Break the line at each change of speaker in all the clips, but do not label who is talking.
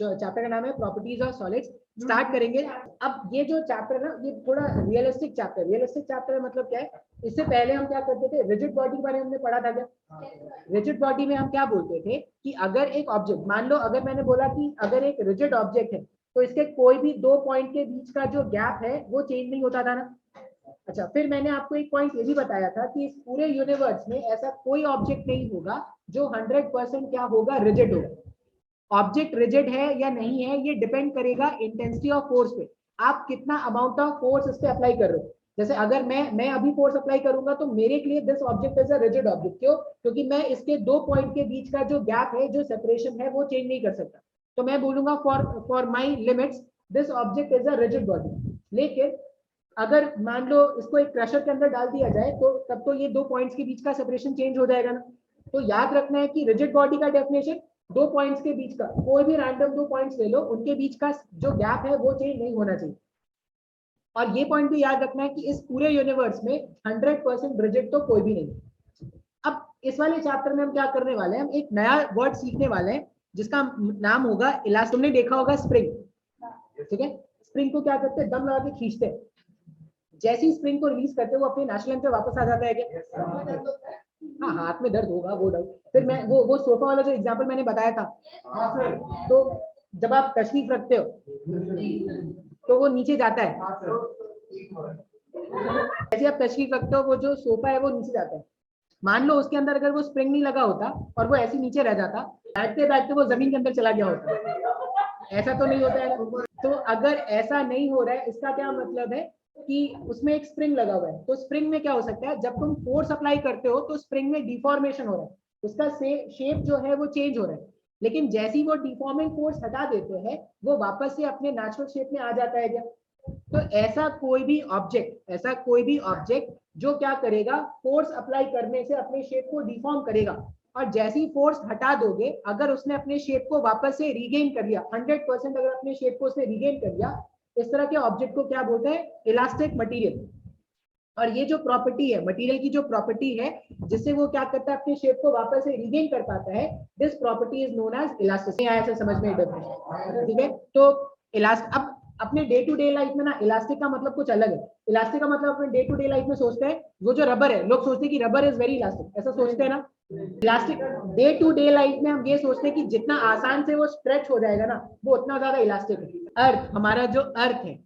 Chapter का नाम है प्रॉपर्टीज ऑफ सॉलिड्स। स्टार्ट करेंगे। अब ये जो चैप्टर है ना, ये थोड़ा रियलिस्टिक चैप्टर है। मतलब क्या है, इससे पहले हम क्या करते थे, रिजिड बॉडी के बारे में हमने पढ़ा था क्या? रिजिड बॉडी में हम क्या बोलते थे कि अगर एक ऑब्जेक्ट, मान लो अगर मैंने बोला कि अगर एक रिजिड ऑब्जेक्ट है तो इसके कोई भी 2 पॉइंट के बीच का जो गैप है वो चेंज नहीं होता था ना। अच्छा, फिर मैंने आपको एक पॉइंट ये भी बताया था कि इस पूरे यूनिवर्स में ऐसा कोई ऑब्जेक्ट नहीं होगा जो 100% क्या होगा, रिजिड होगा। ऑब्जेक्ट रिजिड है या नहीं है ये डिपेंड करेगा इंटेंसिटी ऑफ फोर्स पे। आप कितना अमाउंट ऑफ फोर्स इस पे अप्लाई कर रहे हो। जैसे अगर मैं अभी फोर्स अप्लाई करूंगा तो मेरे लिए this object is a rigid object. क्यों? क्योंकि मैं इसके 2 पॉइंट के बीच का जो गैप है, जो सेपरेशन है, वो चेंज नहीं कर सकता। तो मैं बोलूंगा for my limits this object is a rigid body. लेकिन अगर मान लो इसको एक प्रेशर के अंदर डाल दिया जाए तो तब तो ये 2 पॉइंट्स के बीच का सेपरेशन चेंज हो जाएगा ना। तो याद रखना है कि रिजिड बॉडी का डेफिनेशन 2 पॉइंट्स के बीच का, कोई भी रैंडम 2 पॉइंट्स ले लो, उनके बीच का जो गैप है वो चेंज नहीं होना चाहिए। और ये पॉइंट भी याद रखना है कि इस पूरे यूनिवर्स में 100% रिजिड तो कोई भी नहीं। अब इस वाले चैप्टर में हम क्या करने वाले हैं, हम एक नया वर्ड सीखने वाले हैं जिसका नाम होगा इलास्टिक। तुमने देखा होगा स्प्रिंग, ठीक है? स्प्रिंग को क्या करते हैं, दम लगा के खींचते हैं। जैसे ही स्प्रिंग को रिलीज करते हैं वो अपने नेचुरल पे वापस आ जाता है क्या? हाँ, हाथ में दर्द होगा, वो डाउट। फिर मैं वो सोफा वाला जो एग्जांपल मैंने बताया था, तो जब आप तशरीफ रखते हो तो वो नीचे जाता है। जैसे आप तशरीफ रखते हो वो जो सोफा है वो नीचे जाता है। मान लो उसके अंदर अगर वो स्प्रिंग नहीं लगा होता और वो ऐसे नीचे रह जाता, बैठते बैठते वो जमीन के अंदर चला गया होता। ऐसा तो नहीं होता है। तो अगर ऐसा नहीं हो रहा है, इसका क्या मतलब है कि उसमें एक स्प्रिंग लगा हुआ है। तो स्प्रिंग में क्या हो सकता है, जब तुम फोर्स अप्लाई करते हो तो स्प्रिंग में डिफॉर्मेशन हो रहा है, उसका शेप जो है वो चेंज हो रहा है। लेकिन जैसे ही वो डिफॉर्मिंग फोर्स हटा देते हैं वो वापस से अपने नेचुरल शेप में आ जाता है क्या? तो ऐसा कोई भी ऑब्जेक्ट जो क्या करेगा, फोर्स अप्लाई करने से अपने शेप को डिफॉर्म करेगा, और जैसे ही फोर्स हटा दोगे, अगर उसने अपने शेप को वापस से रीगेन कर लिया, 100% अगर अपने शेप को उसने रीगेन कर लिया, इस तरह के ऑब्जेक्ट को क्या बोलते हैं, इलास्टिक मटेरियल। और ये जो प्रॉपर्टी है, मटेरियल की जो प्रॉपर्टी है जिससे वो क्या करता है, अपने शेप को वापस से रीगेन कर पाता है, this property is known as elasticity. ऐसे समझ में डेफिनेशन, ठीक है? तो इलास्टिक, अब अपने डे टू डे लाइफ में ना इलास्टिक का मतलब कुछ अलग है। इलास्टिक का मतलब अपने डे टू डे लाइफ में सोचते हैं, वो जो रबर है, लोग सोचते हैं कि रबर इज वेरी इलास्टिक, ऐसा सोचते हैं ना। Elastic day to day life में हम ये सोचते हैं कि जितना आसान से वो स्ट्रेच हो जाएगा ना, वो उतना ज्यादा इलास्टिक है। अर्थ, हमारा जो अर्थ है,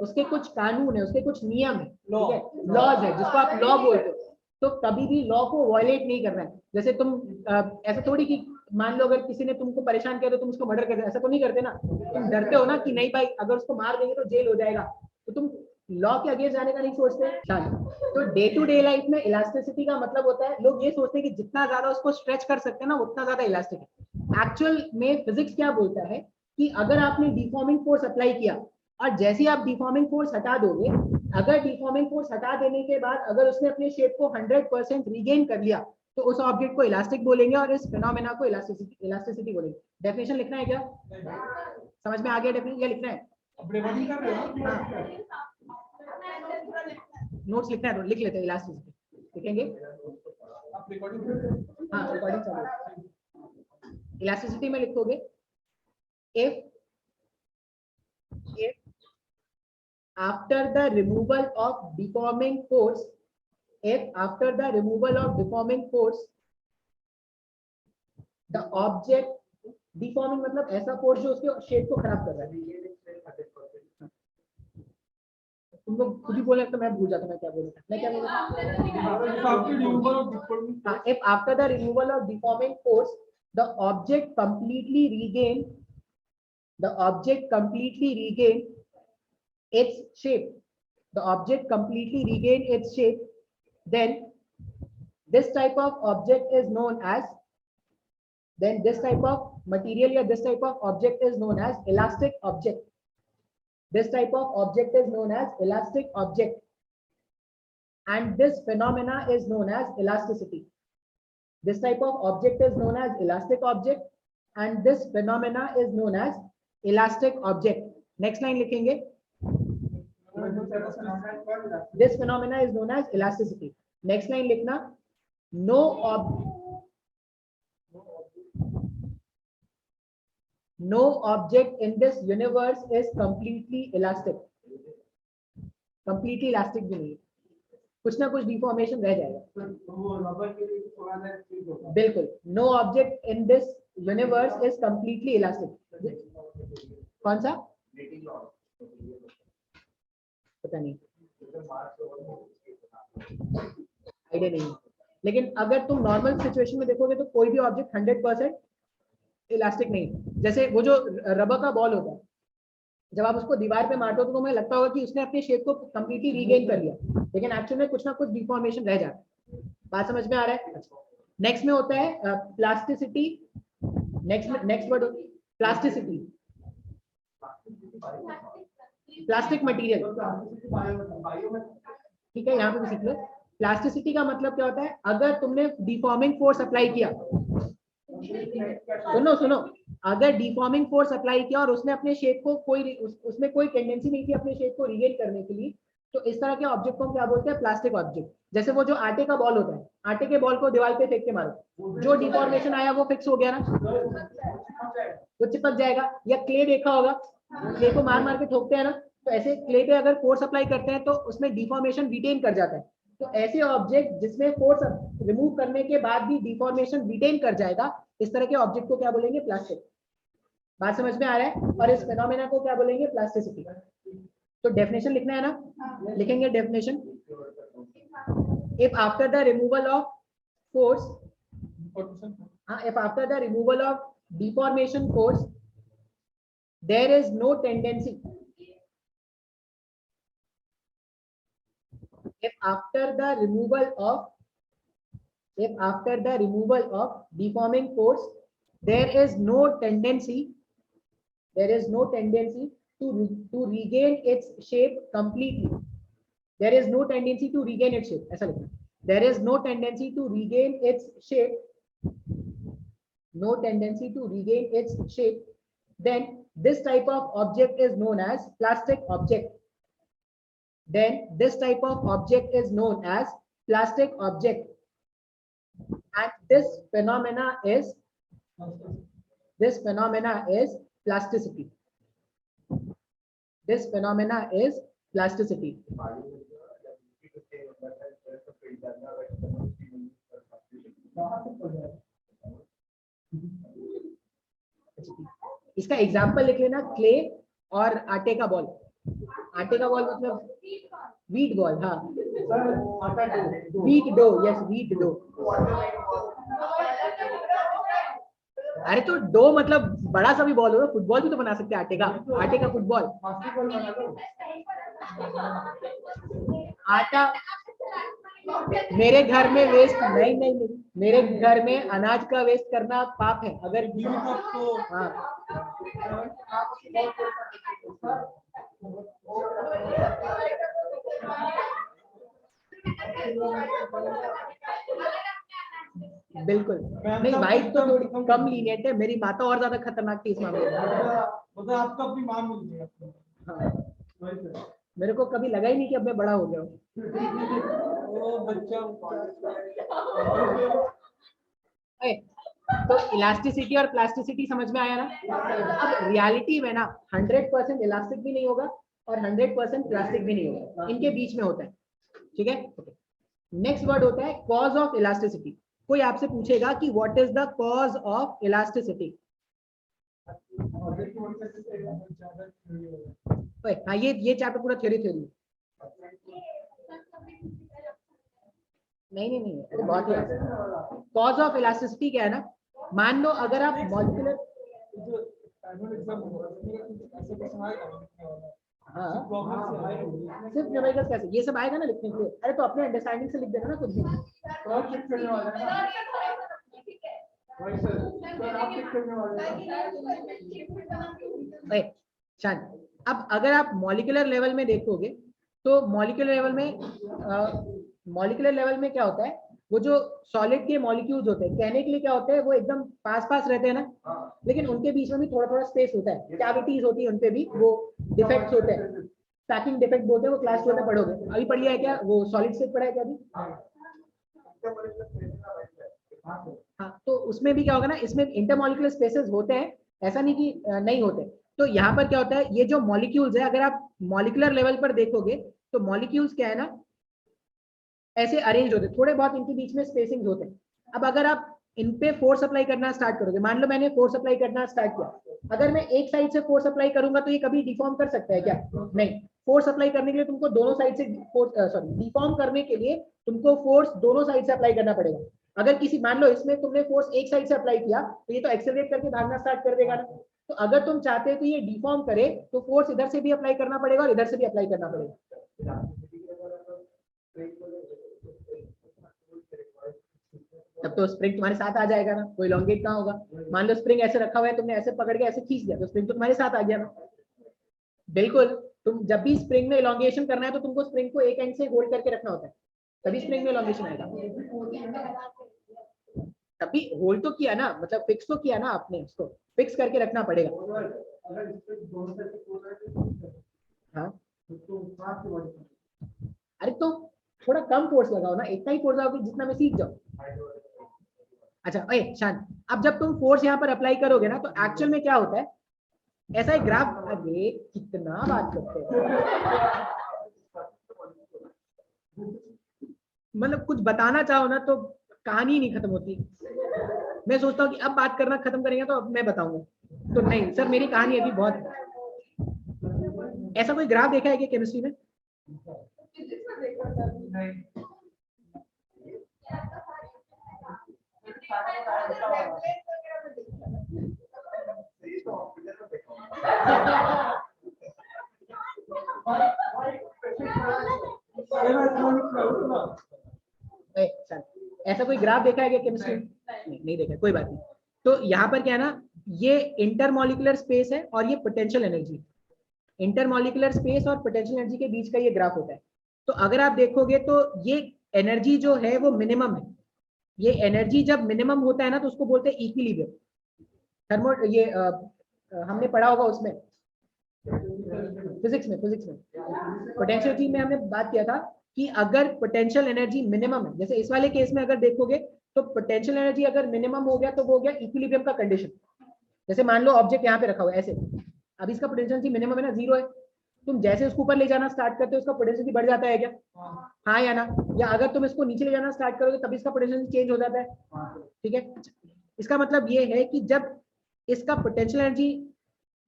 उसके कुछ कानून है, उसके कुछ नियम है, ठीक है, लॉज है, जिसको आप लॉ बोलते हो। तो कभी भी लॉ को वायलेट नहीं करना है। जैसे तुम ऐसा थोड़ी कि मान लो अगर किसी ने तुमको परेशान किया तो तुम उसको मर्डर कर दो, ऐसा तो नहीं करते ना। तुम डरते हो ना कि नहीं भाई, अगर उसको मार देंगे तो जेल हो जाएगा, तो तुम लॉ के अगेंस्ट जाने का नहीं सोचते। तो डे टू डे लाइफ में इलास्टिसिटी का मतलब होता है, लोग ये सोचते हैं कि जितना ज्यादा उसको स्ट्रेच कर सकते हैं ना, उतना ज्यादा इलास्टिक है। एक्चुअल में फिजिक्स क्या बोलता है कि अगर आपने डिफॉर्मिंग फोर्स अप्लाई किया और जैसे आप डिफॉर्मिंग फोर्स हटा दोगे, अगर डिफॉर्मिंग फोर्स हटा देने के बाद अगर उसने अपने शेप को 100% रीगेन कर लिया, तो उस ऑब्जेक्ट को इलास्टिक बोलेंगे और इस फिनोमेना को इलास्टिसिटी बोलेंगे। डेफिनेशन लिखना है क्या? समझ में आ गया डेफिनेशन, या लिखना है? नोट्स लिखना है, लिख लेते हैं, इलास्टिसिटी लिखेंगे। हाँ, रिकॉर्डिंग चलो। इलास्टिसिटी में लिखोगे, if after the removal of deforming force, if after the removal of deforming force the object, deforming मतलब ऐसा फोर्स जो उसके शेप को खराब कर रहा है। तुम लोग खुद ही बोले तो मैं भूल जाता मैं क्या बोल रहा था। मैं क्या बोल रहा था? If after the removal of deforming force the object completely regain its shape, the object completely regain its shape, then this type of object is known as, then this type of material या this type of object is known as elastic object. This type of object is known as elastic object, and this phenomena is known as elasticity. This type of object is known as elastic object, and this phenomena is known as elastic object. Next line लिखेंगे, this phenomena is known as elasticity. Next line लिखना, no no object in this universe is completely elastic. Completely elastic भी नहीं, कुछ ना कुछ deformation रह जाएगा. बिल्कुल. No object in this universe is completely elastic. कौन सा? पता नहीं, आइडिया नहीं. लेकिन अगर तुम नॉर्मल सिचुएशन में देखोगे तो कोई भी ऑब्जेक्ट 100% इलास्टिक नहीं. जैसे वो जो रबर का बॉल होता है, जब आप उसको दीवार पे मारते हो तो तुम्हें लगता होगा कि उसने अपने शेप को कंप्लीटली रीगेन कर लिया, लेकिन एक्चुअली में कुछ ना कुछ डिफॉर्मेशन रह जाता है. बात समझ में आ रहा है? नेक्स्ट में होता है plasticity. Next word plasticity. Plastic material, ठीक है, यहाँ पे भी सीख लो. प्लास्टिसिटी का मतलब क्या होता है? अगर तुमने डिफॉर्मिंग फोर्स अप्लाई किया, सुनो, अगर डिफॉर्मिंग फोर्स अप्लाई किया और उसने अपने शेप को उसमें कोई टेंडेंसी नहीं थी अपने शेप को रिगेन करने के लिए, तो इस तरह के ऑब्जेक्ट को हम क्या बोलते हैं? Plastic object. जैसे वो जो आटे का बॉल होता है, आटे के बॉल को दीवार पे फेंक के मारो, जो डिफॉर्मेशन आया वो फिक्स हो गया ना, वो चिपक जाएगा. या क्ले देखा होगा, क्ले को मार मार के ठोकते हैं ना, तो ऐसे क्ले पे अगर फोर्स अप्लाई करते हैं तो उसमें डिफॉर्मेशन रिटेन कर जाता है. तो ऐसे ऑब्जेक्ट जिसमें फोर्स रिमूव करने के बाद भी डिफॉर्मेशन रिटेन कर जाएगा, इस तरह के ऑब्जेक्ट को क्या बोलेंगे? प्लास्टिक. बात समझ में आ रहा है? और इस फेनोमेना को क्या बोलेंगे? प्लास्टिसिटी. तो डेफिनेशन लिखना है ना, लिखेंगे definition. If after the removal of force, if after the removal of deformation force there is no tendency, if after the removal of deforming force there is no tendency to regain its shape completely. There is no tendency to regain its shape, ऐसा लिखना. There is no tendency to regain its shape, then this type of object is known as plastic object. And this phenomena is plasticity. This phenomena is plasticity. इसका example लिख लेना, clay और आटे का ball. आटे का बॉल मतलब wheat ball. हाँ, wheat dough. Yes, wheat dough. अरे तो डो मतलब बड़ा सा भी बॉल होगा. फुटबॉल भी तो बना सकते हैं आटे का फुटबॉल. आटा मेरे घर में वेस्ट नहीं, मेरे घर में अनाज का वेस्ट करना पाप है. अगर हाँ, बिल्कुल नहीं. वाइफ तो थोड़ी कम लीनियंट है, मेरी माता और ज्यादा खतरनाक थी इस मामले में. मतलब आपका अपनी मां मिल गई. हाँ, मेरे को कभी लगा ही नहीं कि अब मैं बड़ा हो गया हूँ. तो इलास्टिसिटी और प्लास्टिसिटी समझ में आया ना. अब रियलिटी में ना 100% इलास्टिक भी नहीं होगा और 100% प्लास्टिक भी नहीं होगा, इनके बीच में होता है. ठीक है. नेक्स्ट वर्ड होता है कॉज ऑफ इलास्टिसिटी. कोई आपसे पूछेगा कि what is the cause of elasticity. हाँ, ये चैप्टर पूरा थ्योरी. नहीं, अरे बहुत ही. कॉज ऑफ इलास्टिसिटी क्या है ना, मान लो अगर आप मॉलिक्यूलर, हाँ, सिर्फ न्यूमेरिकल्स कैसे, ये सब आएगा ना लिखने के लिए. अरे तो अपने अंडरस्टैंडिंग से लिख देना ना कुछ भी. शांत. अब अगर आप मॉलिक्यूलर लेवल में देखोगे तो मॉलिक्यूलर लेवल में क्या होता है, वो जो सॉलिड के मॉलिक्यूल्स होते हैं, कहने के लिए क्या होते हैं, वो एकदम पास रहते हैं ना, लेकिन उनके बीच में भी थोड़ा स्पेस होता है, कैविटीज होती है, उनपे भी वो डिफेक्ट्स होते हैं. पैकिंग डिफेक्ट बोलते हैं, वो क्लास 12 में पढ़ोगे. अभी पढ़ लिया है क्या? वो सॉलिड स्टेट पढ़ा है क्या अभी? हाँ, तो उसमें भी क्या होगा ना, इसमें इंटरमॉलिक्यूलर स्पेसेस होते हैं, ऐसा नहीं कि नहीं होते। तो यहाँ पर क्या होता है, ये जो मॉलिक्यूल्स है, अगर आप मॉलिकुलर लेवल पर देखोगे तो मॉलिक्यूल्स क्या है ना, ऐसे अरेंज होते हैं, थोड़े बहुत इनके बीच में स्पेसिंग होते हैं। अब अगर आप इन पे फोर्स अप्लाई करना स्टार्ट करोगे, मान लो मैंने फोर्स अप्लाई करना स्टार्ट किया, अगर मैं एक साइड से फोर्स अप्लाई करूंगा तो ये कभी डिफॉर्म कर सकता है क्या? नहीं। फोर्स अप्लाई करने के लिए तुमको दोनों साइड से डिफॉर्म करने के लिए तुमको फोर्स दोनों साइड से अप्लाई करना पड़ेगा। अगर किसी, मान लो इसमें तुमने फोर्स एक साइड से अप्लाई किया तो ये तो एक्सेलरेट करके भागना स्टार्ट कर देगा ना। तो अगर तुम चाहते हो तो ये डिफॉर्म करे तो फोर्स इधर से भी अप्लाई करना पड़ेगा और इधर से भी अप्लाई करना पड़ेगा। तब तो स्प्रिंग तुम्हारे साथ आ जाएगा ना, कोई लॉन्गेट कहाँ होगा? मान लो स्प्रिंग ऐसे रखा हुआ है, तुमने ऐसे पकड़ के ऐसे खींच दिया तो स्प्रिंग तो तुम्हारे साथ आ गया ना। बिल्कुल। तुम जब भी स्प्रिंग में इलॉन्गेशन करना है तो तुमको स्प्रिंग को एक एंड से होल्ड करके रखना होता है, तभी स्प्रिंग में इलॉन्गेशन आएगा। तभी होल्ड तो किया ना, मतलब फिक्स तो किया ना आपने, इसको फिक्स करके रखना पड़ेगा। हाँ, अरे तो थोड़ा कम फोर्स लगाओ ना, इतना ही फोर्स लगाओ जितना मैं सीख जाऊँ। अच्छा ओए शान, अब जब तुम फोर्स यहाँ पर अप्लाई करोगे ना तो एक्चुअल में क्या होता है, ऐसा एक ग्राफ, अरे कितना बात करते हैं, मतलब कुछ बताना चाहो ना तो कहानी नहीं खत्म होती। मैं सोचता हूँ कि अब बात करना खत्म करेंगे तो अब मैं बताऊंगा, तो नहीं सर मेरी कहानी अभी बहुत। ऐसा कोई ग्राफ देखा है कि केमिस्ट्री में? ऐसा कोई ग्राफ देखा है क्या केमिस्ट्री में? नहीं देखा, कोई बात नहीं। तो यहाँ पर क्या है ना, ये इंटरमॉलिकुलर स्पेस है और ये पोटेंशियल एनर्जी, इंटरमॉलिकुलर स्पेस और पोटेंशियल एनर्जी के बीच का ये ग्राफ होता है। तो अगर आप देखोगे तो ये एनर्जी जो है वो मिनिमम है, ये एनर्जी जब मिनिमम होता है ना तो उसको बोलते हैं इक्विलिब्रियम। थर्मो ये हमने पढ़ा होगा उसमें, फिजिक्स में पोटेंशियल एनर्जी में हमने बात किया था कि अगर पोटेंशियल एनर्जी मिनिमम है, जैसे इस वाले केस में अगर देखोगे तो पोटेंशियल एनर्जी अगर मिनिमम हो गया तो वो हो गया इक्विलिब्रियम का कंडीशन। जैसे मान लो ऑब्जेक्ट यहाँ पे रखा हुआ है ऐसे, अब इसका पोटेंशियल एनर्जी मिनिमम है ना, 0 है। तुम जैसे उसको ऊपर ले जाना स्टार्ट करते हो उसका पोटेंशियल एनर्जी बढ़ जाता है क्या? हाँ या ना? या अगर तुम इसको नीचे ले जाना स्टार्ट करोगे तब इसका पोटेंशियल एनर्जी चेंज हो जाता है। ठीक है, इसका मतलब ये है कि जब इसका पोटेंशियल एनर्जी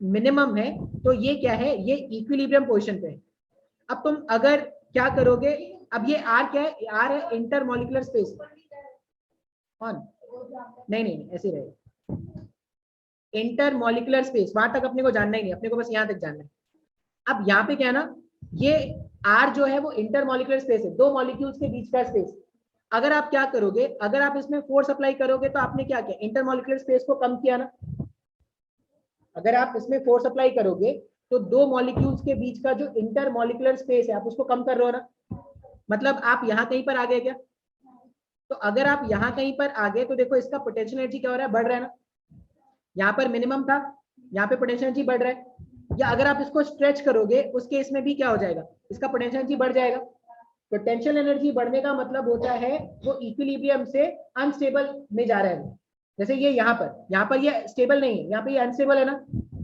मिनिमम है तो ये क्या है, ये इक्विलिब्रियम पोजीशन पे है। अब तुम अगर क्या करोगे, अब ये आर क्या है, आर है इंटरमॉलिकुलर स्पेस। कौन? नहीं ऐसे रहेगा, इंटरमॉलिकुलर स्पेस, वहां तक अपने को जानना ही नहीं, अपने को बस यहाँ तक जानना है। अब यहाँ पे क्या है ना, ये आर जो है वो इंटरमॉलिकुलर स्पेस है, दो मॉलिक्यूल्स के बीच का स्पेस। अगर आप क्या करोगे, अगर आप इसमें फोर्स अप्लाई करोगे तो आपने क्या किया, इंटरमॉलिकुलर स्पेस को कम किया ना। अगर आप इसमें फोर्स अप्लाई करोगे तो दो मॉलिक्यूल्स के बीच का जो इंटरमॉलिकुलर स्पेस है आप उसको कम कर रहे हो ना, मतलब आप यहाँ कहीं पर आ गए क्या? तो अगर आप यहाँ कहीं पर आ गए तो देखो इसका पोटेंशियल एनर्जी क्या हो रहा है, बढ़ रहा है ना। यहाँ पर मिनिमम था, यहाँ पे पोटेंशियल एनर्जी बढ़ रहा है। या अगर आप इसको स्ट्रेच करोगे उस केस में भी क्या हो जाएगा, इसका पोटेंशियल एनर्जी बढ़ जाएगा। पोटेंशियल एनर्जी बढ़ने का मतलब होता है वो इक्विलिब्रियम से अनस्टेबल में जा रहा है। जैसे ये यहाँ पर ये स्टेबल नहीं है, यहाँ पे ये अनस्टेबल है ना।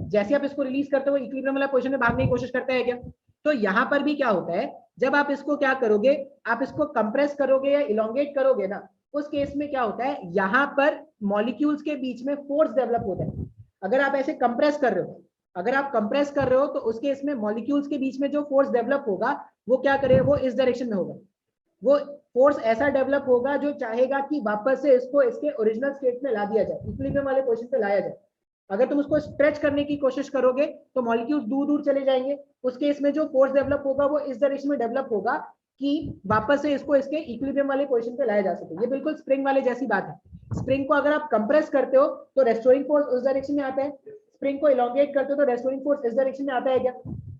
जैसे आप इसको रिलीज करते हो इक्विलिब्रियम वाला पोजीशन में भागने की कोशिश करता है क्या? तो यहाँ पर भी क्या होता है, जब आप इसको क्या करोगे, आप इसको कंप्रेस करोगे या इलोंगेट करोगे ना, उस केस में क्या होता है, यहाँ पर मॉलिक्यूल्स के बीच में फोर्स डेवलप होता है। अगर आप ऐसे कंप्रेस कर रहे हो, अगर आप कंप्रेस कर रहे हो तो उस केस में मॉलिक्यूल्स के बीच में जो फोर्स डेवलप होगा वो क्या करे, वो इस डायरेक्शन में होगा। वो फोर्स ऐसा डेवलप होगा जो चाहेगा कि वापस से इसको इसके ओरिजिनल स्टेट में ला दिया जाए, इक्विलिब्रियम वाले पोजीशन पे लाया जाए। अगर तुम उसको स्ट्रेच करने की कोशिश करोगे तो मॉलिक्यूल्स दूर दूर चले जाएंगे। उस केस में जो फोर्स डेवलप होगा वो इस डायरेक्शन में डेवलप होगा कि वापस से इसको इसके इक्विलिब्रियम वाले पोजीशन पे लाया जा सके। ये बिल्कुल स्प्रिंग वाले जैसी बात है। स्प्रिंग को अगर आप कंप्रेस करते हो तो रेस्टोरिंग फोर्स उस डायरेक्शन में आता है, स्प्रिंग को इलोंगेट करते हो तो रेस्टोरिंग फोर्स इस डायरेक्शन में आता है क्या?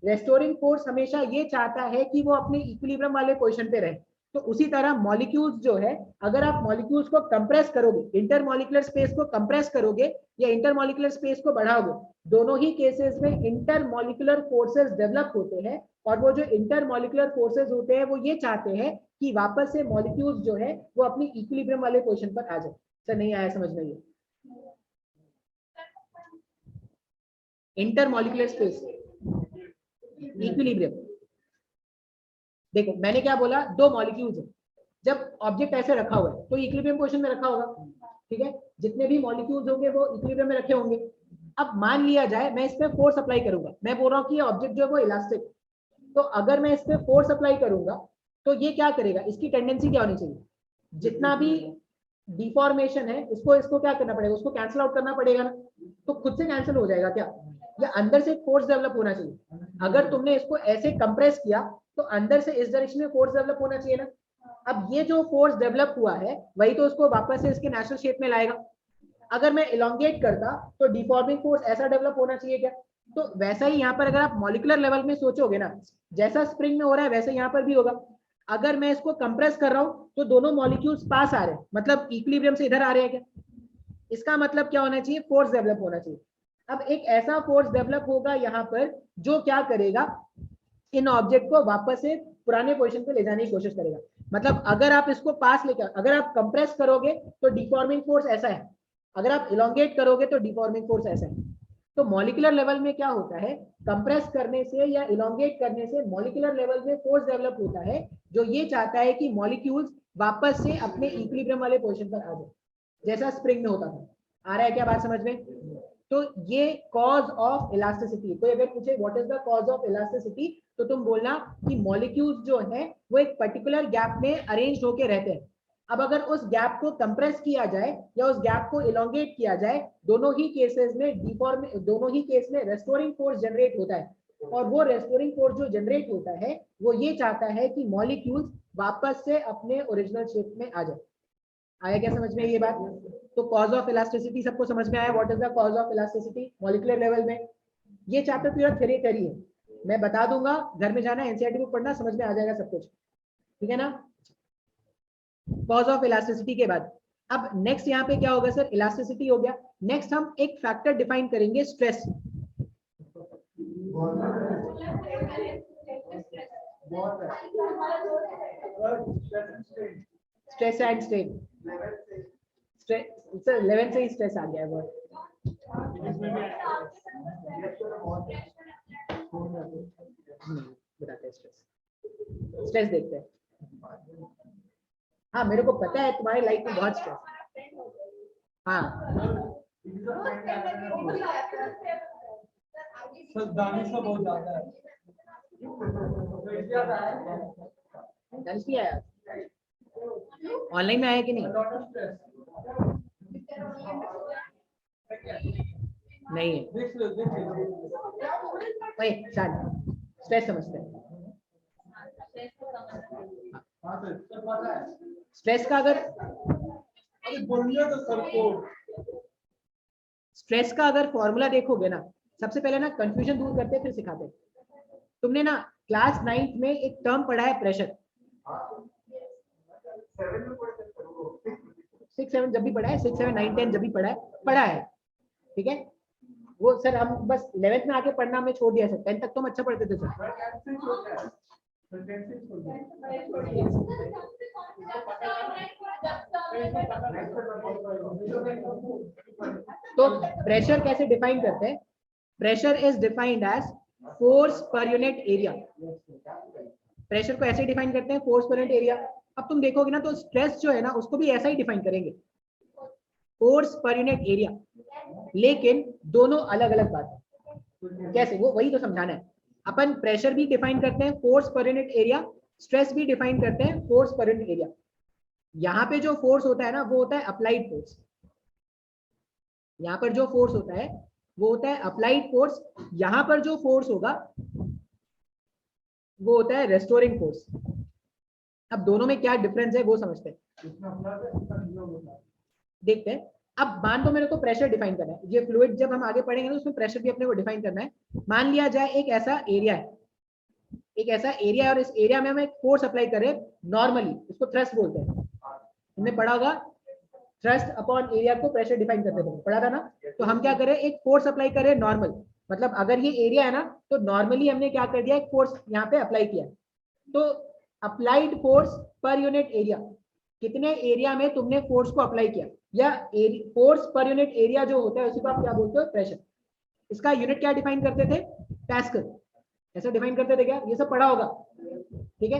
रेस्टोरिंग फोर्स हमेशा ये चाहता है कि वो अपने इक्विलिब्रियम वाले पोजीशन पे रहे। तो उसी तरह मॉलिक्यूल्स जो है, अगर आप मॉलिक्यूल्स को कंप्रेस करोगे, इंटरमॉलिकुलर स्पेस को कंप्रेस करोगे या इंटरमॉलिकुलर स्पेस को बढ़ाओगे, दोनों ही केसेस में इंटरमॉलिकुलर फोर्सेस डेवलप होते हैं। और वो जो इंटरमॉलिकुलर फोर्सेस होते हैं वो ये चाहते हैं कि वापस से मॉलिक्यूल्स जो है वो अपनी इक्विलिब्रियम वाले पोजीशन पर आ जाए। सर नहीं आया समझ में? ये इंटरमॉलिक्यूलर स्पेस, इक्विलिब्रियम। देखो मैंने क्या बोला, दो मॉलिक्यूल्स है, जब ऑब्जेक्ट ऐसे रखा हुआ है तो इक्विलिब्रियम पोजीशन में रखा होगा, ठीक है, जितने भी मॉलिक्यूल्स होंगे वो इक्विलिब्रियम में रखे होंगे। अब मान लिया जाए मैं इस पे फोर्स अप्लाई करूंगा, मैं बोल रहा हूँ कि ये ऑब्जेक्ट जो है वो इलास्टिक, तो अगर मैं इस पे फोर्स अप्लाई करूंगा तो ये क्या करेगा, इसकी टेंडेंसी क्या होनी चाहिए, जितना भी डिफॉर्मेशन है इसको इसको क्या करना पड़ेगा, उसको कैंसिल आउट करना पड़ेगा ना, तो खुद से कैंसिल हो जाएगा क्या, या अंदर से फोर्स डेवलप होना चाहिए। अगर तुमने इसको ऐसे कंप्रेस किया तो अंदर से इस डायरेक्शन में फोर्स डेवलप होना चाहिए ना। अब ये जो फोर्स डेवलप हुआ है वही तो उसको वापस से इसके नेचुरल शेप में लाएगा। अगर मैं इलोंगेट करता तो डिफॉर्मिंग फोर्स ऐसा डेवलप होना चाहिए क्या, तो वैसा ही यहाँ पर अगर आप मॉलिक्यूलर लेवल में सोचोगे ना, जैसा स्प्रिंग में हो रहा है वैसे यहाँ पर भी होगा। अगर मैं इसको कंप्रेस कर रहा हूँ तो दोनों मॉलिक्यूल्स पास आ रहे हैं, मतलब इक्विलिब्रियम से इधर आ रहे हैं क्या, इसका मतलब क्या होना चाहिए, फोर्स डेवलप होना चाहिए। अब एक ऐसा फोर्स डेवलप होगा यहाँ पर जो क्या करेगा, इन ऑब्जेक्ट को वापस से पुराने पोजीशन पे ले जाने की कोशिश करेगा। मतलब अगर आप इसको पास लेकर, अगर आप कंप्रेस करोगे तो डिफॉर्मिंग फोर्स ऐसा है, अगर आप इलोंगेट करोगे तो डिफॉर्मिंग फोर्स ऐसा है। तो मॉलिक्यूलर लेवल में क्या होता है, कंप्रेस करने से या इलोंगेट करने से मॉलिक्यूलर लेवल में फोर्स डेवलप होता है जो ये चाहता है कि मॉलिक्यूल्स वापस से अपने इक्विलिब्रियम वाले पोजीशन पर आ जाए, जैसा स्प्रिंग में होता था। आ रहा है क्या बात समझ में? तो ये कॉज ऑफ इलास्टिसिटी। तो अगर पूछे what is the cause of elasticity, तो तुम बोलना कि मॉलिक्यूल्स जो है वो एक पर्टिकुलर गैप में अरेंज होके रहते हैं। अब अगर उस गैप को कंप्रेस किया जाए या उस गैप को इलोंगेट किया जाए, दोनों ही केसेस में दोनों ही केस में रेस्टोरिंग फोर्स जनरेट होता है, और वो रेस्टोरिंग फोर्स जो जनरेट होता है वो ये चाहता है कि मॉलिक्यूल्स वापस से अपने ओरिजिनल शेप में आ जाए। आया क्या समझ में ये बात? तो कॉज ऑफ इलास्टिसिटी सबको समझ में आया, what is the cause of elasticity molecular level में। ये चैप्टर पूरा थ्योरी है, मैं बता दूंगा, घर में जाना एनसीईआरटी बुक पढ़ना, समझ में आ जाएगा सब कुछ, ठीक है ना। कॉज ऑफ इलास्टिसिटी के बाद अब नेक्स्ट यहाँ पे क्या होगा सर, इलास्टिसिटी हो गया, नेक्स्ट हम एक फैक्टर डिफाइन करेंगे, stress. Stress and strain, sir 11 से ही स्ट्रेस आ गया है बहुत। बताते हैं स्ट्रेस, स्ट्रेस देखते हैं। हाँ मेरे को पता है तुम्हारी लाइफ में बहुत स्ट्रेस। हाँ दानिश का बहुत ज्यादा है, ऑनलाइन में आया कि नहीं? नहीं है, स्ट्रेस समझते हैं। स्ट्रेस का अगर स्ट्रेस का अगर फॉर्मूला देखोगे ना, सबसे पहले ना कंफ्यूजन दूर करते फिर सिखाते। तुमने ना क्लास 9th में एक टर्म पढ़ा है प्रेशर, 6, 7 जब भी पढ़ा है, 6, 7, 9, 10 जब भी पढ़ा है, ठीक है। वो सर हम बस 11th में आके पढ़ना हमने छोड़ दिया सर, 10th तक तो हम अच्छा पढ़ते थे सर। तो प्रेशर कैसे डिफाइन करते हैं, pressure is defined as force per unit area. Pressure को ऐसे डिफाइन करते हैं, फोर्स पर यूनिट एरिया। अब तुम देखोगे ना तो स्ट्रेस जो है ना उसको भी ऐसा ही डिफाइन करेंगे, फोर्स पर यूनिट एरिया, लेकिन दोनों अलग अलग बात है। कैसे, वो वही तो समझाना है। अपन प्रेशर भी डिफाइन करते हैं force per unit area, stress भी डिफाइन करते हैं फोर्स पर यूनिट एरिया। यहाँ पे जो फोर्स होता है ना वो होता है अप्लाइड फोर्स, यहाँ पर जो फोर्स होता है वो होता है अप्लाइड फोर्स, यहाँ पर जो फोर्स होगा वो होता है रेस्टोरिंग फोर्स। अब दोनों में क्या डिफरेंस है वो समझते हैं, देखते हैं। अब मान तो मेरे को प्रेशर डिफाइन करना है, ये फ्लूइड जब हम आगे पढ़ेंगे तो उसमें प्रेशर भी अपने को डिफाइन करना है। मान लिया जाए एक ऐसा एरिया है, एक ऐसा एरिया है और इस एरिया में हम एक फोर्स अप्लाई करें नॉर्मली, इसको थ्रस्ट बोलते हैं। हमने पढ़ा होगा थ्रस्ट अपॉन एरिया को प्रेशर डिफाइन करते थे, पढ़ा था ना। तो हम क्या करें, एक फोर्स अप्लाई करें नॉर्मल, मतलब अगर ये एरिया है ना तो नॉर्मली हमने क्या कर दिया, एक फोर्स यहाँ पे अप्लाई किया। तो applied force per unit area, कितने एरिया में तुमने फोर्स को अप्लाई किया, या फोर्स पर यूनिट एरिया जो होता है उसी को आप क्या बोलते हो, प्रेशर। इसका यूनिट क्या डिफाइन करते थे, पास्कल, ऐसा डिफाइन करते थे क्या, ये सब पढ़ा होगा, ठीक है।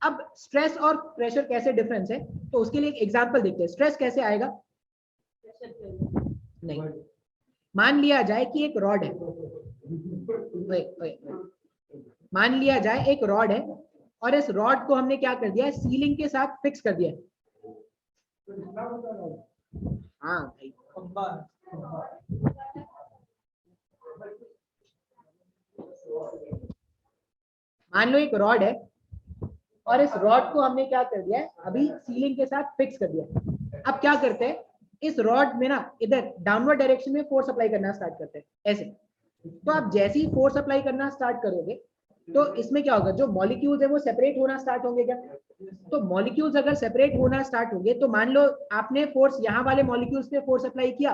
अब स्ट्रेस और प्रेशर कैसे डिफरेंस है, तो उसके लिए एक एग्जांपल देखते हैं। स्ट्रेस कैसे आएगा, नहीं, मान लिया जाए कि एक रॉड है, मान लिया जाए एक रॉड है और इस रॉड को हमने क्या कर दिया है, सीलिंग के साथ फिक्स कर दिया है। हाँ भाई, मान लो एक रॉड है और इस रॉड को हमने क्या कर दिया है, अभी सीलिंग के साथ फिक्स कर दिया है। अब क्या करते हैं, इस रॉड में ना इधर डाउनवर्ड डायरेक्शन में फोर्स अप्लाई करना स्टार्ट करते हैं, ऐसे। तो आप जैसे ही फोर्स अप्लाई करना स्टार्ट करोगे तो इसमें क्या होगा, जो मॉलिक्यूल्स है वो सेपरेट होना स्टार्ट होंगे क्या, तो मॉलिक्यूल्स अगर सेपरेट होना स्टार्ट होंगे तो मान लो आपने फोर्स यहाँ वाले मॉलिक्यूल्स पे फोर्स अप्लाई किया,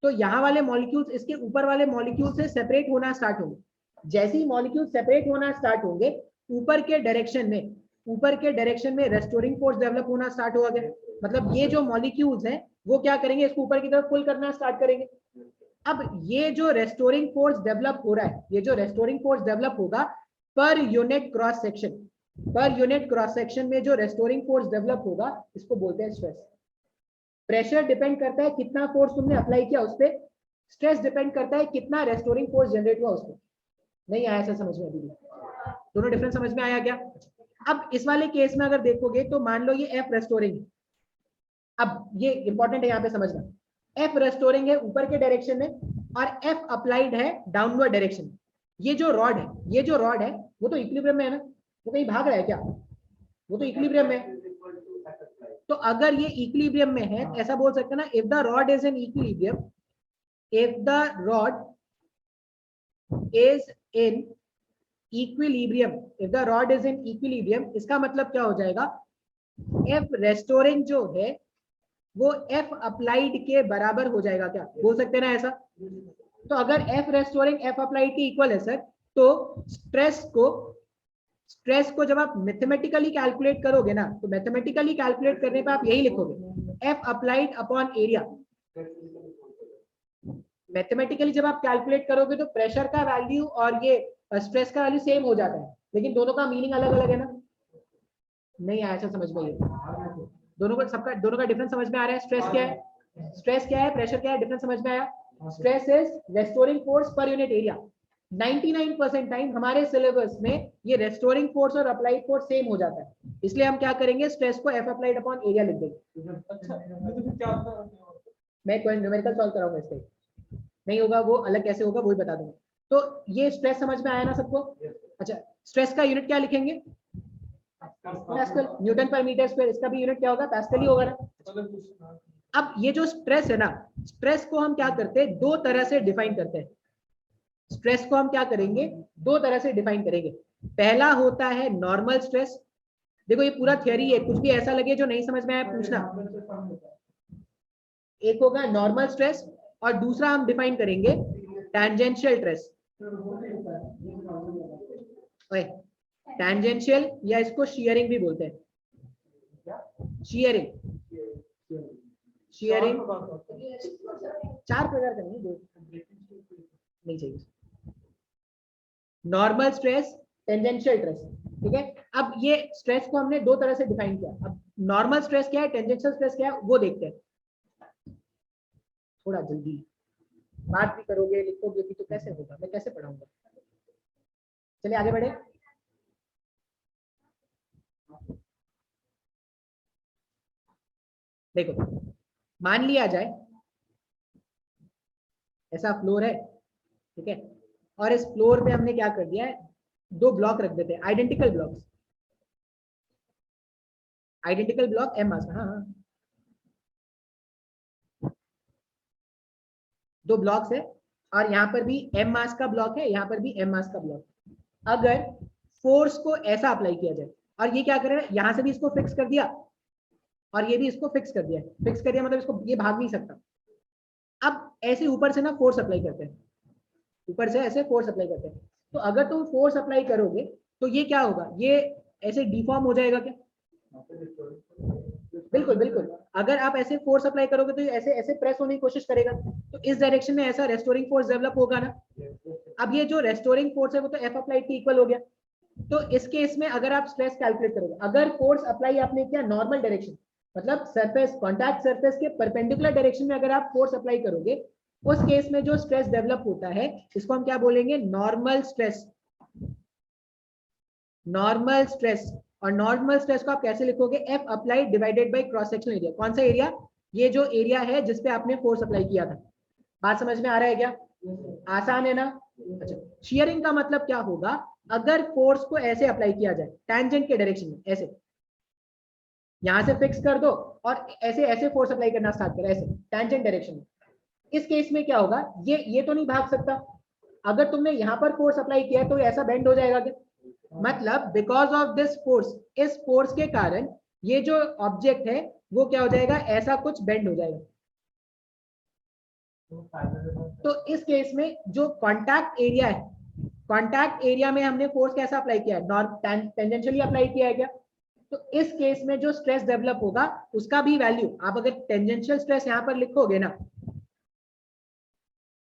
तो यहाँ वाले मॉलिक्यूल्स इसके ऊपर वाले मॉलिक्यूल से सेपरेट होना स्टार्ट होंगे। जैसे ही मॉलिक्यूल सेपरेट होना स्टार्ट होंगे, ऊपर के डायरेक्शन में रेस्टोरिंग फोर्स डेवलप होना स्टार्ट होगा क्या, मतलब ये जो मॉलिक्यूल्स हैं वो क्या करेंगे, इसको ऊपर की तरफ पुल करना स्टार्ट करेंगे। अब ये जो रेस्टोरिंग फोर्स डेवलप हो रहा है, ये जो रेस्टोरिंग फोर्स डेवलप होगा पर यूनिट क्रॉस सेक्शन में जो रेस्टोरिंग फोर्स डेवलप होगा, इसको बोलते हैं स्ट्रेस। प्रेशर डिपेंड करता है कितना फोर्स तुमने अप्लाई किया उस पर, स्ट्रेस डिपेंड करता है कितना रेस्टोरिंग फोर्स जनरेट हुआ उस पर। नहीं आया ऐसा समझ में, अभी दोनों डिफरेंस समझ में आया क्या। अब इस वाले केस में अगर देखोगे तो मान लो ये एफ रेस्टोरिंग है, अब ये इंपॉर्टेंट है यहाँ पे समझना, एफ रेस्टोरिंग है ऊपर के डायरेक्शन में और एफ अप्लाइड है डाउनवर्ड डायरेक्शन में। ये जो रॉड है वो तो इक्विलिब्रियम में है ना, वो कहीं भाग रहा है क्या, वो तो इक्विलिब्रियम में है। तो अगर ये इक्विलिब्रियम में है, ऐसा बोल सकते हैं ना, if the rod is in equilibrium, if the rod is in equilibrium, if the rod is in equilibrium, इसका मतलब क्या हो जाएगा, एफ रेस्टोरिंग जो है वो एफ अप्लाइड के बराबर हो जाएगा, क्या बोल सकते हैं ना ऐसा। तो अगर एफ रेस्टोरिंग एफ अप्लाइड के इक्वल है सर, तो स्ट्रेस को जब आप मैथमेटिकली कैलकुलेट करोगे ना, तो मैथमेटिकली कैलकुलेट करने पे आप यही लिखोगे, F applied upon area. Mathematically जब आप कैलकुलेट करोगे तो प्रेशर का वैल्यू और ये स्ट्रेस का वैल्यू सेम हो जाता है, लेकिन दोनों का मीनिंग अलग अलग है ना। नहीं आया ऐसा समझ में, ये दोनों का डिफरेंस समझ में आ रहा है। स्ट्रेस क्या है, प्रेशर क्या है, डिफरेंस समझ में आया। Stress is restoring force per unit area. 99% time हमारे सिलेबस में ये रेस्टोरिंग फोर्स और अप्लाइड फोर्स सेम हो जाता है, इसलिए हम क्या करेंगे, स्ट्रेस को एफ अप्लाइड अपॉन एरिया लिख देंगे। मैं कोई न्यूमेरिकल सॉल्व कराऊंगा, इससे नहीं होगा वो अलग कैसे होगा वो ही बता दूंगा। तो ये स्ट्रेस समझ में आया ना सबको। अच्छा, स्ट्रेस का यूनिट क्या लिखेंगे, पास्कल, न्यूटन पर मीटर स्क्वायर, इसका भी यूनिट क्या होगा, पास्कल ही होगा ना। अब ये जो स्ट्रेस है ना, स्ट्रेस को हम क्या करते हैं, दो तरह से डिफाइन करते हैं। स्ट्रेस को हम क्या करेंगे, दो तरह से डिफाइन करेंगे। पहला होता है नॉर्मल स्ट्रेस। देखो ये पूरा थ्योरी है, कुछ भी ऐसा लगे जो नहीं समझ में आया पूछना। एक होगा नॉर्मल स्ट्रेस और दूसरा हम डिफाइन करेंगे टैंजेंशियल स्ट्रेस। टैंजेंशियल या इसको शियरिंग भी बोलते हैं, शियरिंग चार प्रकार का नहीं चाहिए। नॉर्मल स्ट्रेस, टेंजेंशियल स्ट्रेस, ठीक है। अब ये स्ट्रेस को हमने दो तरह से डिफाइन किया। अब नॉर्मल स्ट्रेस क्या है, टेंजेंशियल स्ट्रेस क्या है, वो देखते हैं। थोड़ा जल्दी बात भी करोगे, लिखोगे भी तो कैसे होगा, मैं कैसे पढ़ाऊंगा। चलिए आगे बढ़े। देखो मान लिया जाए ऐसा फ्लोर है, ठीक है, और इस फ्लोर पे हमने क्या कर दिया है, दो ब्लॉक रख देते हैं, आइडेंटिकल ब्लॉक एम मास। हाँ, दो ब्लॉक्स है और यहाँ पर भी एम मास का ब्लॉक है, यहाँ पर भी एम मास का ब्लॉक। अगर फोर्स को ऐसा अप्लाई किया जाए और ये क्या करेगा, यहाँ से भी इसको फिक्स कर दिया और ये भी इसको फिक्स कर दिया, मतलब इसको ये भाग नहीं सकता। अब ऐसे ऊपर से ना फोर्स अप्लाई करते हैं, ऊपर से ऐसे फोर्स अप्लाई करते हैं। तो अगर तुम फोर्स अप्लाई करोगे तो ये क्या होगा, ये ऐसे डिफॉर्म हो जाएगा क्या, बिल्कुल बिल्कुल, अगर आप ऐसे फोर्स अप्लाई करोगे तो ऐसे ऐसे प्रेस होने की कोशिश करेगा, तो इस डायरेक्शन में ऐसा रेस्टोरिंग फोर्स डेवलप होगा ना। अब ये जो रेस्टोरिंग फोर्स है वो तो एफ अप्लाई के इक्वल हो गया। तो इस केस में अगर आप स्ट्रेस कैलकुलेट करोगे, अगर फोर्स अप्लाई आपने किया नॉर्मल डायरेक्शन, मतलब सरफेस कॉन्टैक्ट सरफेस के परपेंडिकुलर डायरेक्शन में अगर आप फोर्स अप्लाई करोगे, उस केस में जो स्ट्रेस डेवलप होता है इसको हम क्या बोलेंगे, नॉर्मल स्ट्रेस। नॉर्मल स्ट्रेस, और नॉर्मल स्ट्रेस को आप कैसे लिखोगे, F apply divided by cross sectional area. कौन सा एरिया, ये जो एरिया है जिसपे आपने फोर्स अप्लाई किया था। बात समझ में आ रहा है क्या, आसान है ना। अच्छा, शियरिंग का मतलब क्या होगा, अगर फोर्स को ऐसे अप्लाई किया जाए टैंजेंट के डायरेक्शन में, ऐसे यहां से फिक्स कर दो और ऐसे ऐसे फोर्स अप्लाई करना स्टार्ट करो, ऐसे टैंजेंट डायरेक्शन में, इस केस में क्या होगा, ये तो नहीं भाग सकता। अगर तुमने यहां पर फोर्स अप्लाई किया है तो ऐसा बेंड हो जाएगा क्या, मतलब बिकॉज ऑफ दिस फोर्स, इस फोर्स के कारण ये जो ऑब्जेक्ट है वो क्या हो जाएगा, ऐसा कुछ बेंड हो जाएगा। तो इस केस में जो कॉन्टैक्ट एरिया है, कॉन्टैक्ट एरिया में हमने फोर्स कैसा अप्लाई किया है, टेंजेंशियली अप्लाई किया है क्या। तो इस केस में जो स्ट्रेस डेवलप होगा उसका भी वैल्यू, आप अगर टेंजेंशियल स्ट्रेस यहां पर लिखोगे ना,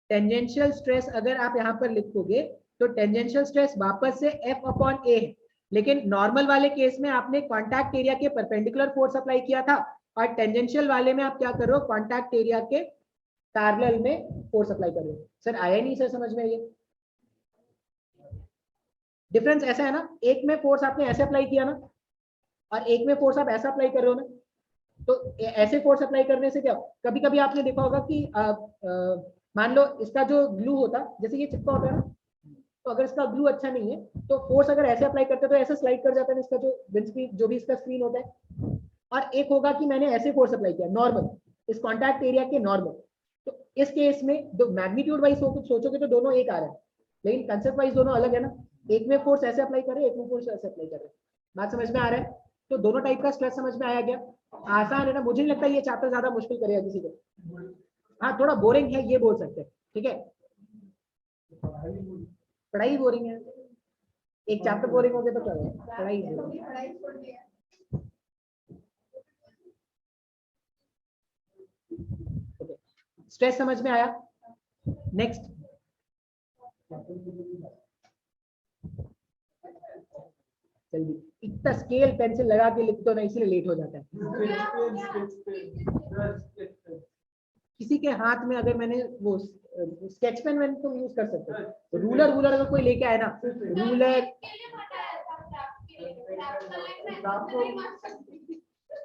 टेंजेंशियल स्ट्रेस अगर आप यहां पर लिखोगे तो टेंजेंशियल स्ट्रेस वापस से एफ अपॉन ए है, लेकिन नॉर्मल वाले केस में आपने कॉन्टैक्ट एरिया के परपेंडिकुलर फोर्स अप्लाई किया था, और टेंजेंशियल वाले में आप क्या कर रहे हो, कॉन्टैक्ट एरिया के पैरेलल में फोर्स अप्लाई कर रहे हो। सर आया नहीं सर समझ में, ये डिफरेंस ऐसा है ना, एक में फोर्स आपने ऐसे अप्लाई किया ना, और एक में फोर्स आप ऐसा अप्लाई कर रहे हो ना। तो ऐसे फोर्स अप्लाई करने से क्या, कभी कभी आपने देखा होगा कि मान लो इसका जो ग्लू होता, जैसे ये चिपका होता है ना, तो अगर इसका ग्लू अच्छा नहीं है तो फोर्स अगर ऐसे अप्लाई करते तो ऐसे स्लाइड कर जाता है इसका जो विंडस्क्रीन, जो भी इसका स्क्रीन होता है। और एक होगा कि मैंने ऐसे फोर्स अप्लाई किया नॉर्मल, इस कॉन्टैक्ट एरिया के नॉर्मल। तो इस केस में दो मैग्नीट्यूड वाइज सोचोगे तो दोनों एक आ रहे हैं, लेकिन कंसेप्ट वाइज दोनों अलग है ना। एक में फोर्स ऐसे अप्लाई कर रहे हैं, एक में फोर्स ऐसे अप्लाई कर रहे हैं। बात समझ में आ रहा है, तो दोनों टाइप का स्ट्रेस समझ में आया क्या, आसान है ना। मुझे नहीं लगता ये चैप्टर ज्यादा मुश्किल करेगा किसी को। हाँ थोड़ा बोरिंग है ये बोल सकते हैं, ठीक है। पढ़ाई बोरिंग है, एक चैप्टर बोरिंग हो गया तो क्या होगा, पढ़ाई बोरिंग। स्ट्रेस समझ में आया। नेक्स्ट, जल्दी, इतना स्केल पेंसिल लगा के लिख दो ना, इसलिए लेट हो जाता है। किसी के हाथ में अगर मैंने वो स्केच पेन मैंने तुम यूज कर सकते हो, रूलर वूलर अगर कोई लेके आए ना, रूलर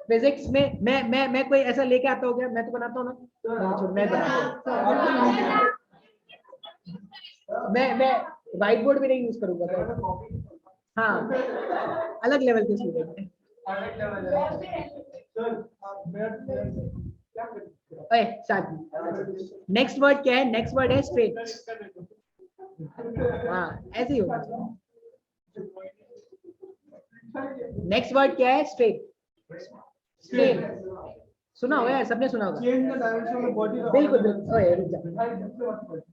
फिजिक्स में मैं कोई ऐसा लेके आता हूँ क्या, मैं तो बनाता हूँ ना, मैं बनाता हूँ। मैं व्हाइट बोर्ड भी नहीं यूज करूंगा। हाँ अलग लेवल के स्टूडेंट हैं। नेक्स्ट वर्ड क्या है, नेक्स्ट वर्ड है स्ट्रेन। हाँ ऐसे ही होगा। नेक्स्ट वर्ड क्या है, स्ट्रेन। स्ट्रेन सुना होगा यार, सबने सुना होगा। बिल्कुल बिल्कुल।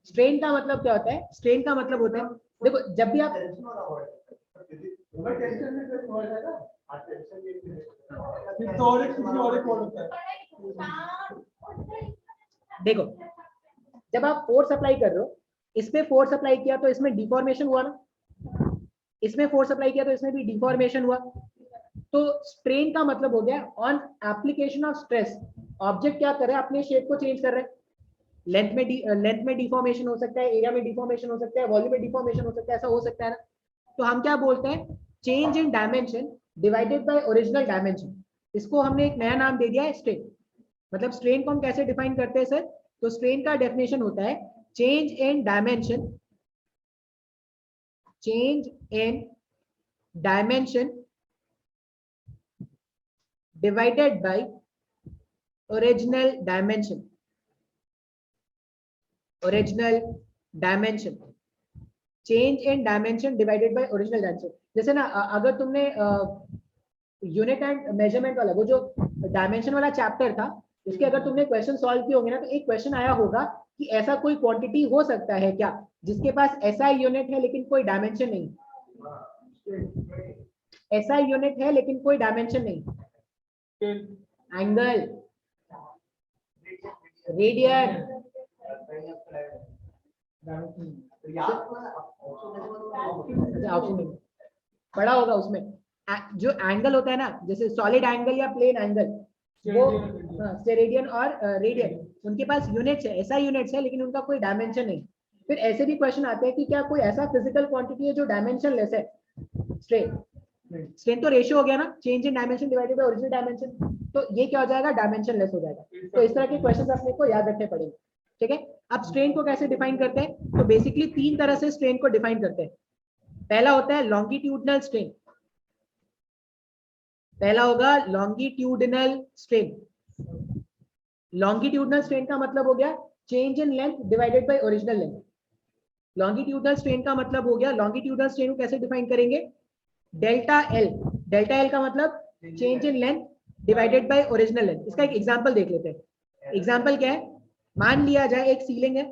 स्ट्रेन का मतलब क्या होता है, स्ट्रेन का मतलब होता है, देखो जब भी आप देखो जब आप फोर्स अप्लाई कर रहे हो, इसमें फोर्स अप्लाई किया तो इसमें डिफॉर्मेशन हुआ ना, इसमें फोर्स अप्लाई किया तो इसमें भी डिफॉर्मेशन हुआ। तो स्ट्रेन का मतलब हो गया on application of stress, object क्या कर रहा है, अपने शेप को चेंज कर रहा है। लेंथ में डिफॉर्मेशन हो सकता है, एरिया में डिफॉर्मेशन हो सकता है, वॉल्यूम में डिफॉर्मेशन हो सकता है, ऐसा हो सकता है ना। तो हम क्या बोलते हैं, change in dimension divided by original dimension. इसको हमने एक नया नाम दे दिया है स्ट्रेन। मतलब स्ट्रेन को हम कैसे डिफाइन करते हैं सर, तो स्ट्रेन का डेफिनेशन होता है change in dimension, change in dimension divided by original dimension, original dimension, change in dimension divided by original dimension। जैसे ना अगर तुमने यूनिट एंड मेजरमेंट वाला वो जो डायमेंशन वाला चैप्टर था, उसके अगर तुमने क्वेश्चन सॉल्व किए होंगे ना, तो एक क्वेश्चन आया होगा कि ऐसा कोई क्वांटिटी हो सकता है क्या जिसके पास ऐसा यूनिट है लेकिन कोई डायमेंशन नहीं, ऐसा यूनिट है लेकिन कोई डायमेंशन नहीं। एंगल, रेडियन, ऑप्शन में पढ़ा होगा उसमें जो एंगल होता है ना, जैसे सॉलिड एंगल या प्लेन एंगल, वो स्टेरेडियन और रेडियन, उनके पास यूनिट्स है, ऐसा यूनिट्स है, लेकिन उनका कोई डायमेंशन नहीं। फिर ऐसे भी क्वेश्चन आते हैं कि क्या कोई ऐसा फिजिकल क्वांटिटी है जो डायमेंशन लेस है। स्ट्रेन तो रेशियो हो गया ना, change in dimension divided by original dimension, तो ये क्या हो जाएगा, डायमेंशन लेस हो जाएगा। तो इस तरह के क्वेश्चन अपने को याद रखने पड़ेंगे, ठीक है। अब स्ट्रेन को कैसे डिफाइन करते हैं, तो बेसिकली तीन तरह से स्ट्रेन को डिफाइन करते हैं। पहला होता है लॉन्गिट्यूडनल स्ट्रेन, पहला होगा लॉन्गिट्यूडनल स्ट्रेन। लॉन्गिट्यूडनल स्ट्रेन का मतलब हो गया change in length divided by original length. Longitudinal strain का मतलब हो गया, लॉन्गिट्यूडनल स्ट्रेन को कैसे डिफाइन करेंगे, डेल्टा एल, डेल्टा एल का मतलब change in length divided by original length. इसका एक एग्जांपल देख लेते हैं। एग्जांपल क्या है, मान लिया जाए एक सीलिंग है,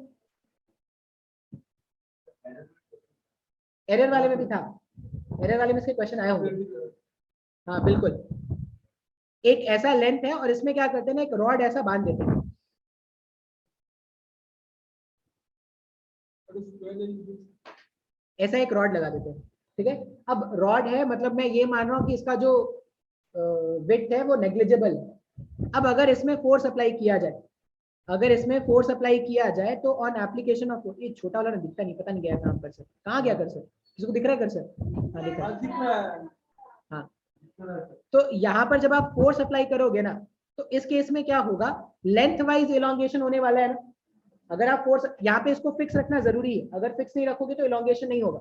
एरर वाले में भी था, एरर वाले में इसके क्वेश्चन आए होंगे, हाँ बिल्कुल। एक ऐसा लेंथ है और इसमें क्या करते हैं ना, एक रॉड ऐसा बांध देते हैं, ऐसा एक रॉड लगा देते हैं, ठीक है। अब रॉड है, मतलब मैं ये मान रहा हूँ कि इसका जो विड्थ है वो नेग्लिजिबल है। अब अगर इसमें फोर्स अप्लाई किया जाए, अगर इसमें फोर्स अप्लाई किया जाए तो ऑन एप्लीकेशन ऑफ, ये छोटा वाला ना दिखता नहीं, पता नहीं गया कहाँ पर सर, कहाँ गया कर सर, किसी को दिख रहा है कर सर, हाँ दिख रहा है, हाँ। तो यहाँ पर जब आप फोर्स अप्लाई करोगे ना, तो इस केस में क्या होगा, लेंथ वाइज इलोंगेशन होने वाला है ना। अगर आप फोर्स यहाँ पे इसको फिक्स रखना जरूरी है, अगर फिक्स नहीं रखोगे तो इलोंगेशन नहीं होगा।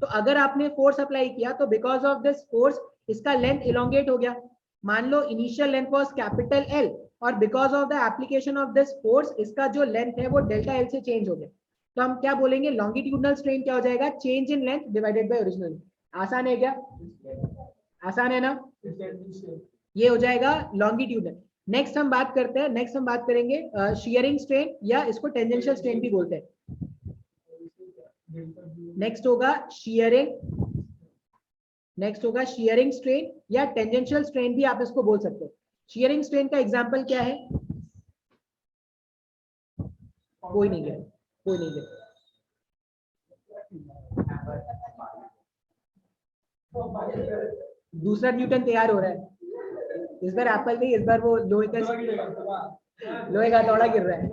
तो अगर आपने फोर्स अप्लाई किया तो बिकॉज ऑफ दिस फोर्स इसका लेंथ इलोंगेट हो गया। मान लो initial length was capital L और because of the application of this force इसका जो लेंथ है वो डेल्टा एल से चेंज हो गया। तो हम क्या बोलेंगे, लॉन्गिट्यूडनल स्ट्रेन क्या हो जाएगा, change in length divided by original. आसान है क्या, आसान है ना, ये हो जाएगा लॉन्गिट्यूडनल। नेक्स्ट हम बात करते हैं, नेक्स्ट हम बात करेंगे शियरिंग स्ट्रेन, या इसको टेंजेंशियल स्ट्रेन भी बोलते हैं। नेक्स्ट होगा शियरिंग, नेक्स्ट होगा शियरिंग स्ट्रेन या टेंजेंशियल स्ट्रेन भी आप इसको बोल सकते हो। शियरिंग स्ट्रेन का एग्जांपल क्या है, कोई नहीं गया, कोई नहीं गया। दूसरा न्यूटन तैयार हो रहा है, इस बार एप्पल नहीं, इस बार वो लोहे का हथौड़ा गिर रहा है।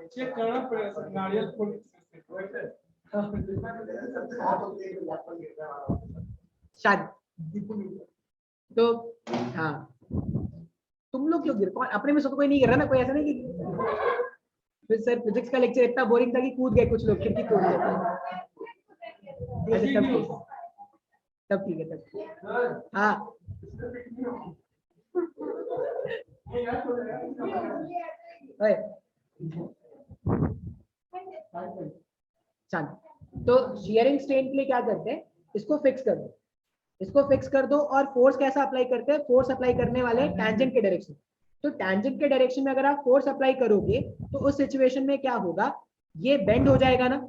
चेक करना पड़ेगा नारियल शायद, तो हाँ तुम लोग क्यों गिर, कौन अपने में से तो कोई नहीं गिर रहा ना, कोई ऐसा नहीं कि फिर सर फिजिक्स का लेक्चर इतना बोरिंग था कि कूद गए कुछ लोग, खिड़की तोड़ दिया। तब ठीक है, तब हाँ चल। तो शियरिंग स्ट्रेन के लिए क्या करते हैं, इसको फिक्स कर दो, इसको फिक्स कर दो और फोर्स कैसा अप्लाई करते हैं, फोर्स अप्लाई करने वाले टैंजेंट के डायरेक्शन। तो टैंजेंट के डायरेक्शन में अगर आप फोर्स अप्लाई करोगे तो उस सिचुएशन में क्या होगा, ये बेंड हो जाएगा ना,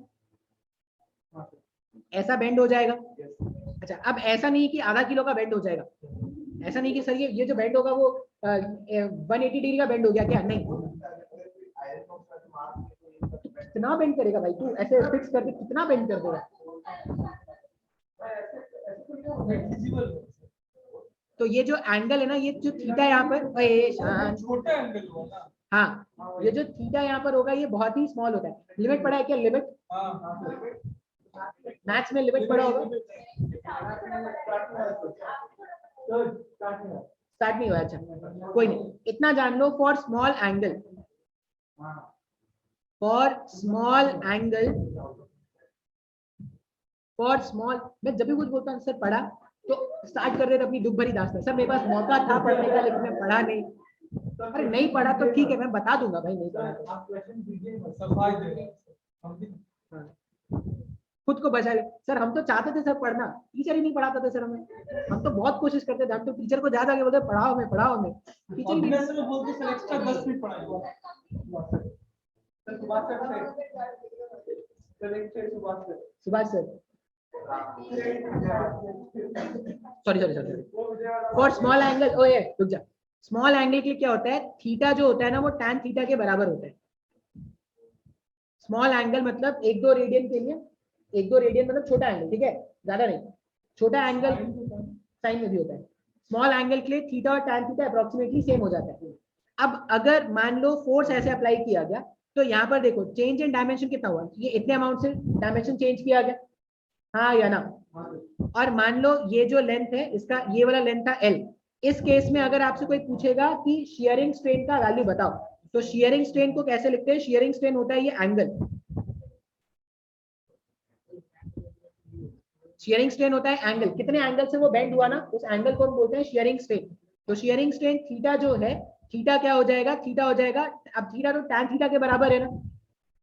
ऐसा बेंड हो जाएगा। अच्छा अब ऐसा नहीं कि आधा किलो का बेंड हो जाएगा, ऐसा नहीं कि सर ये जो बेंड होगा वो 180 डिग्री का बेंड हो गया क्या, नहीं। तो कितना बेंड करेगा भाई तू, ऐसे फिक्स करके कितना बेंड कर देगा। तो ये जो एंगल है ना, ये जो थीटा यहाँ पर छोटा एंगल होगा, हाँ ये जो थीटा यहाँ पर होगा ये बहुत ही स्मॉल होता है। लिमिट पढ़ा है क्या, लिमिट मैथ्स में लिमिट पढ़ा होगा, स्टार्ट नहीं हुआ, अच्छा कोई नहीं, इतना जान लो। For small angle, for small angle, for small, मैं जब भी कुछ बोलता हूँ सर पढ़ा तो स्टार्ट कर देते अपनी दुख भरी दास्तान, सर मेरे पास मौका था पढ़ने का लेकिन मैं पढ़ा नहीं। अरे नहीं पढ़ा तो ठीक है, मैं बता दूंगा भाई, नहीं पढ़ा खुद को बचा ले। सर हम तो चाहते थे सर पढ़ना, टीचर ही नहीं पढ़ाता था सर हमें, हम तो बहुत कोशिश करते थे, हम तो टीचर को ज्यादा बोलते पढ़ाओ हमें, पढ़ाओ हमें, टीचर ही नहीं बोलते सर एक्स्ट्रा 10 मिनट पढ़ाओ। Subhash sir, sorry for small angle, ओ ये रुक जा, स्मॉल एंगल के लिए क्या होता है, थीटा जो होता है ना वो tan थीटा के बराबर होता है। स्मॉल एंगल मतलब 1-2 रेडियन के लिए, 1-2 रेडियन मतलब छोटा एंगल, ठीक है, ज्यादा नहीं, छोटा एंगल साइन में भी होता है। स्मॉल एंगल के लिए थीटा और tan थीटा अप्रोक्सीमेटली सेम हो जाता है। अब अगर मान लो फोर्स ऐसे अप्लाई किया गया, तो यहाँ पर देखो चेंज इन डायमेंशन कितना हुआ, ये इतने अमाउंट से डायमेंशन चेंज किया गया, हाँ या ना। और मान लो ये जो लेंथ है इसका, ये वाला लेंथ था L। इस केस में अगर आपसे कोई पूछेगा कि शियरिंग स्ट्रेन का वैल्यू बताओ, तो शियरिंग स्ट्रेन को कैसे लिखते हैं, शियरिंग स्ट्रेन होता है ये एंगल, शियरिंग स्ट्रेन होता है एंगल, कितने एंगल से वो बेंड हुआ ना, उस एंगल को हम बोलते हैं शियरिंग स्ट्रेन। तो शियरिंग स्ट्रेन थीटा जो है, थीटा क्या हो जाएगा, थीटा हो जाएगा, अब थीटा तो tan थीटा के बराबर है ना,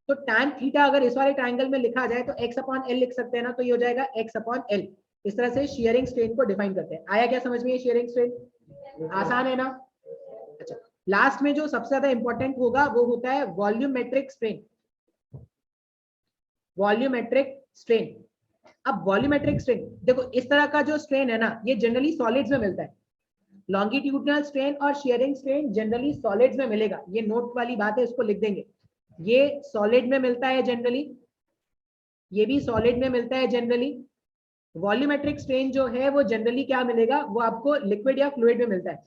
तो tan थीटा अगर इस वाले ट्रायंगल में लिखा जाए तो x अपॉन एल लिख सकते हैं ना, तो ये हो जाएगा x अपॉन एल। इस तरह से शियरिंग स्ट्रेन को डिफाइन करते हैं। आया क्या समझ में ये शियरिंग स्ट्रेन, आसान है ना। अच्छा, लास्ट में जो सबसे ज्यादा इंपॉर्टेंट होगा वो होता है वॉल्यूमेट्रिक स्ट्रेन, वॉल्यूमेट्रिक स्ट्रेन। अब वॉल्यूमेट्रिक स्ट्रेन देखो, इस तरह का जो स्ट्रेन है ना ये जनरली सॉलिड्स में मिलता है, लॉन्गिट्यूडनल स्ट्रेन और शियरिंग स्ट्रेन जनरली सॉलिड्स में मिलेगा, ये नोट वाली बात है, इसको लिख देंगे, ये सॉलिड में मिलता है जनरली, ये भी सॉलिड में मिलता है जनरली। वॉल्यूमेट्रिक स्ट्रेन जो है वो जनरली क्या मिलेगा, वो आपको लिक्विड या फ्लूइड में मिलता है।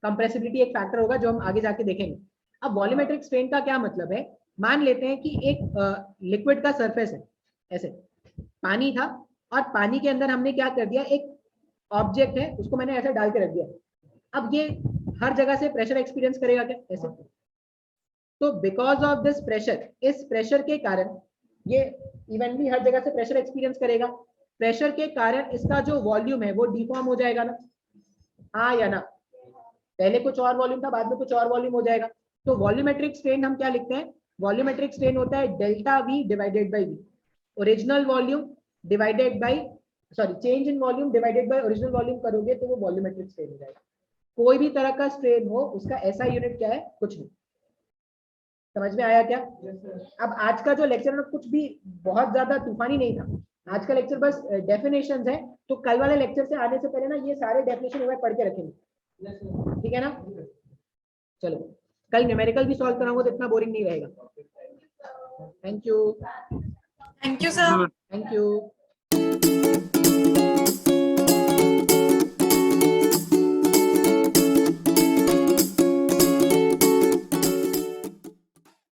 कंप्रेसिबिलिटी एक फैक्टर होगा जो हम आगे जाके देखेंगे। अब वॉल्यूमेट्रिक स्ट्रेन का क्या मतलब है, मान लेते हैं कि एक लिक्विड का सरफेस है, ऐसे पानी था, और पानी के अंदर हमने क्या कर दिया, एक ऑब्जेक्ट है उसको मैंने ऐसे डाल के रख दिया। अब ये हर जगह से प्रेशर एक्सपीरियंस करेगा क्या, ऐसे, तो बिकॉज ऑफ दिस प्रेशर, इस प्रेशर के कारण ये इवनली हर जगह से प्रेशर एक्सपीरियंस करेगा, प्रेशर के कारण इसका जो वॉल्यूम है वो डिफॉर्म हो जाएगा ना, हाँ या ना, पहले कुछ और वॉल्यूम था बाद में कुछ और वॉल्यूम हो जाएगा। तो वॉल्यूमेट्रिक स्ट्रेन हम क्या लिखते हैं, वॉल्यूमेट्रिक स्ट्रेन होता है delta V divided by V, original volume divided by, sorry change in volume divided by original volume करोगे तो वो वॉल्यूमेट्रिक स्ट्रेन हो जाएगा। कोई भी तरह का स्ट्रेन हो उसका ऐसा यूनिट क्या है, कुछ नहीं। समझ में आया क्या। अब आज का जो लेक्चर कुछ भी बहुत ज्यादा तूफानी नहीं था, आज का लेक्चर बस डेफिनेशंस है, तो कल वाले लेक्चर से आने से पहले ना ये सारे डेफिनेशन मैं पढ़ के रखेंगे, ठीक है ना। चलो कल न्यूमेरिकल भी सॉल्व कराऊंगा तो इतना बोरिंग नहीं रहेगा। Thank you
sir.
Thank you.